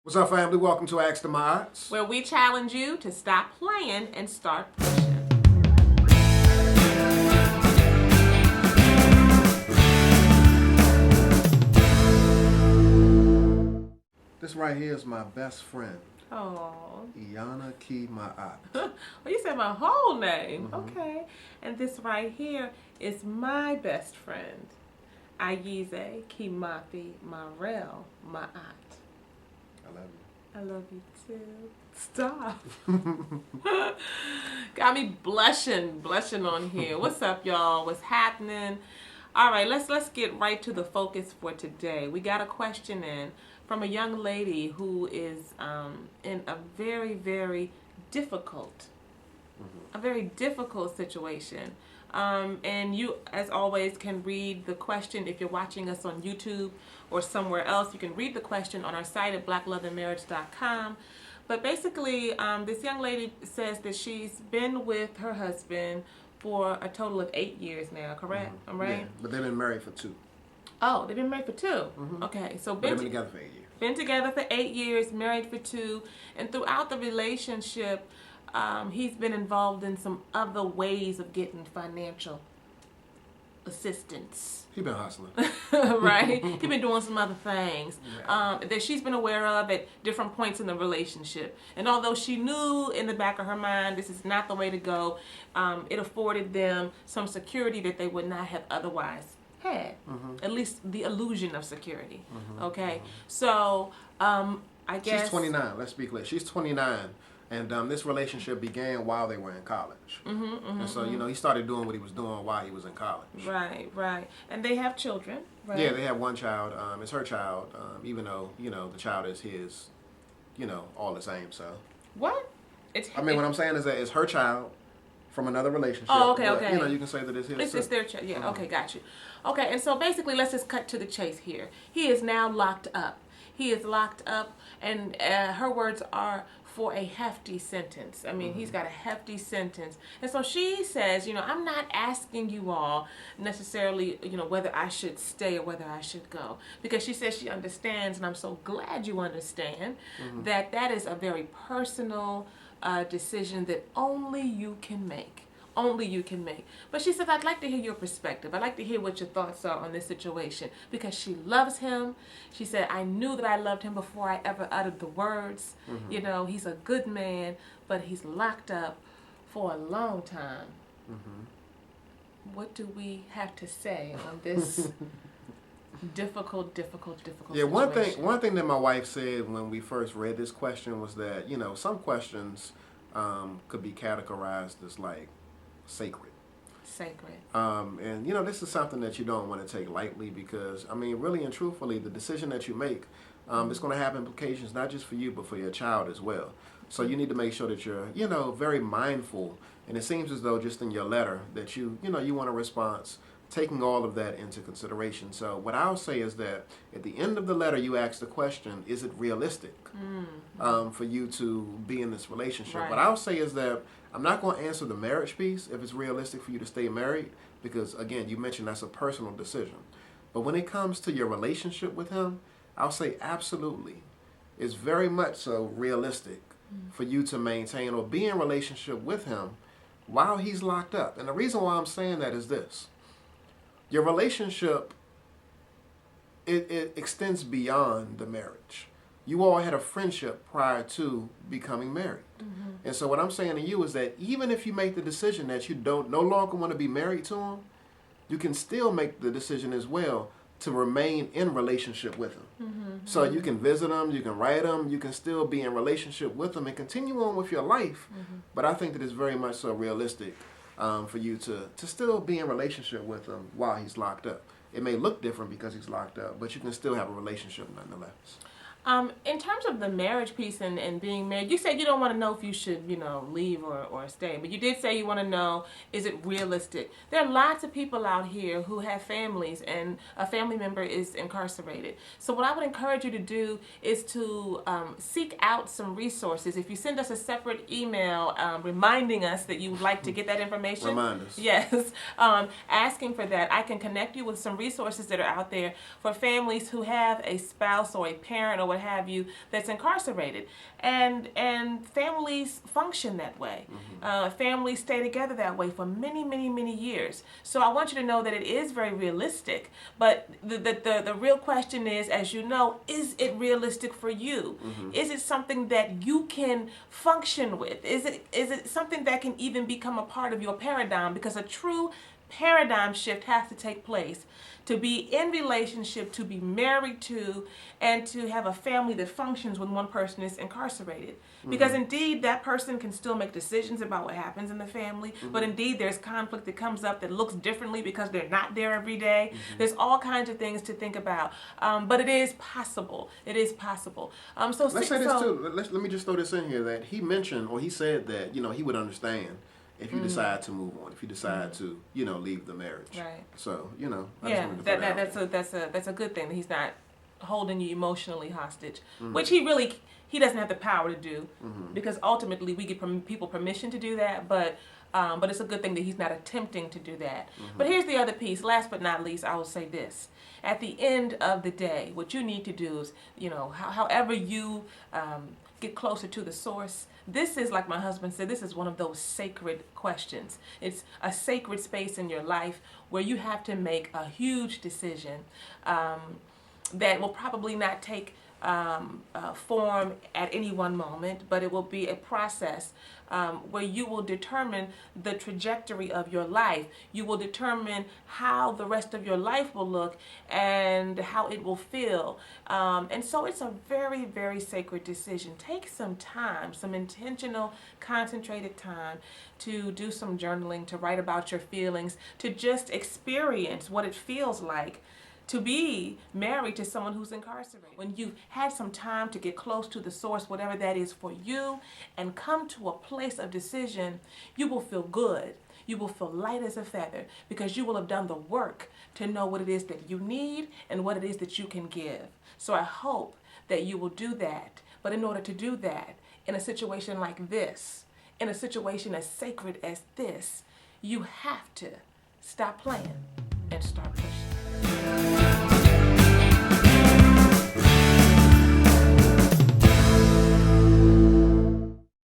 What's up, family? Welcome to Ask the Mods. Where we challenge you to stop playing and start pushing. This right here is my best friend, Oh. Iana Key Ma'at. Well, you said my whole name. Okay. And this right here is my best friend, Ayize Kimathi Marel Ma'at. I love you. I love you too. Stop. Got me blushing on here. What's up, y'all? What's happening? All right, let's get right to the focus for today. We got a question in from a young lady who is in a very difficult, situation. And you, as always, can read the question if you're watching us on YouTube or somewhere else. You can read the question on our site at blackloveandmarriage.com. But basically, this young lady says that she's been with her husband for a total of 8 years now, correct? I'm right? Yeah, but they've been married for 2. Oh, they've been married for 2. Okay, so They've been together for 8 years. Been together for 8 years, married for 2, and throughout the relationship, he's been involved in some other ways of getting financial assistance. He's been hustling. Right? He's been doing some other things Yeah. that she's been aware of at different points in the relationship. And although she knew in the back of her mind this is not the way to go, it afforded them some security that they would not have otherwise had. At least the illusion of security. Okay? So, I guess... She's 29. Let's be clear. She's 29. And this relationship began while they were in college. And so, he started doing what he was doing while he was in college. Right. And they have children, right? Yeah, they have one child. It's her child, even though, the child is his, all the same, so. What? What I'm saying is that it's her child from another relationship. Oh, okay, but, okay. you can say that it's his. It's their child. Yeah, okay, got you. Okay, and so basically, let's just cut to the chase here. He is now locked up. He is locked up, and her words are for a hefty sentence. I mean, he's got a hefty sentence. And so she says, I'm not asking you all necessarily, whether I should stay or whether I should go. Because she says she understands, and I'm so glad you understand, that is a very personal decision that only you can make. Only you can make. But she says, I'd like to hear your perspective. I'd like to hear what your thoughts are on this situation. Because she loves him. She said, I knew that I loved him before I ever uttered the words. He's a good man, but he's locked up for a long time. What do we have to say on this difficult Yeah, situation? one thing that my wife said when we first read this question was that, some questions could be categorized as like sacred. And this is something that you don't want to take lightly because, really and truthfully, the decision that you make is going to have implications not just for you but for your child as well. So you need to make sure that you're, very mindful. And it seems as though just in your letter that you want a response taking all of that into consideration. So what I'll say is that at the end of the letter, you ask the question, is it realistic for you to be in this relationship? Right. What I'll say is that I'm not going to answer the marriage piece if it's realistic for you to stay married because, again, you mentioned that's a personal decision. But when it comes to your relationship with him, I'll say absolutely. It's very much so realistic for you to maintain or be in relationship with him while he's locked up. And the reason why I'm saying that is this. Your relationship, it extends beyond the marriage. You all had a friendship prior to becoming married. And so what I'm saying to you is that even if you make the decision that you no longer want to be married to him, you can still make the decision as well to remain in relationship with him. So you can visit him, you can write him, you can still be in relationship with him and continue on with your life. But I think that it's very much so realistic for you to still be in relationship with him while he's locked up. It may look different because he's locked up, but you can still have a relationship nonetheless. In terms of the marriage piece and being married, you said you don't want to know if you should, leave or stay. But you did say you want to know, is it realistic? There are lots of people out here who have families and a family member is incarcerated. So what I would encourage you to do is to seek out some resources. If you send us a separate email reminding us that you would like to get that information. Remind us. Yes. Asking for that. I can connect you with some resources that are out there for families who have a spouse or a parent or what have you, that's incarcerated. And families function that way. Families stay together that way for many, many, many years. So I want you to know that it is very realistic. But the real question is, as you know, is it realistic for you? Is it something that you can function with? Is it something that can even become a part of your paradigm? Because a true paradigm shift has to take place to be in relationship, to be married to, and to have a family that functions when one person is incarcerated. Because indeed, that person can still make decisions about what happens in the family, but indeed there's conflict that comes up that looks differently because they're not there every day. There's all kinds of things to think about, but it is possible. It is possible. So let's say this too. Let me just throw this in here, that he mentioned, or he said that, he would understand if you decide to move on, if you decide to, leave the marriage. Right. So, I just yeah, wanted to that's a good thing that he's not holding you emotionally hostage, which he doesn't have the power to do, because ultimately we give people permission to do that, but it's a good thing that he's not attempting to do that. But here's the other piece. Last but not least, I will say this. At the end of the day, what you need to do is, however you get closer to the source, this is, like my husband said, this is one of those sacred questions. It's a sacred space in your life where you have to make a huge decision that will probably not take form at any one moment, but it will be a process where you will determine the trajectory of your life. You will determine how the rest of your life will look and how it will feel. And so it's a very, very sacred decision. Take some time, some intentional, concentrated time to do some journaling, to write about your feelings, to just experience what it feels like to be married to someone who's incarcerated. When you've had some time to get close to the source, whatever that is for you, and come to a place of decision, you will feel good. You will feel light as a feather, because you will have done the work to know what it is that you need and what it is that you can give. So I hope that you will do that. But in order to do that, in a situation like this, in a situation as sacred as this, you have to stop playing and start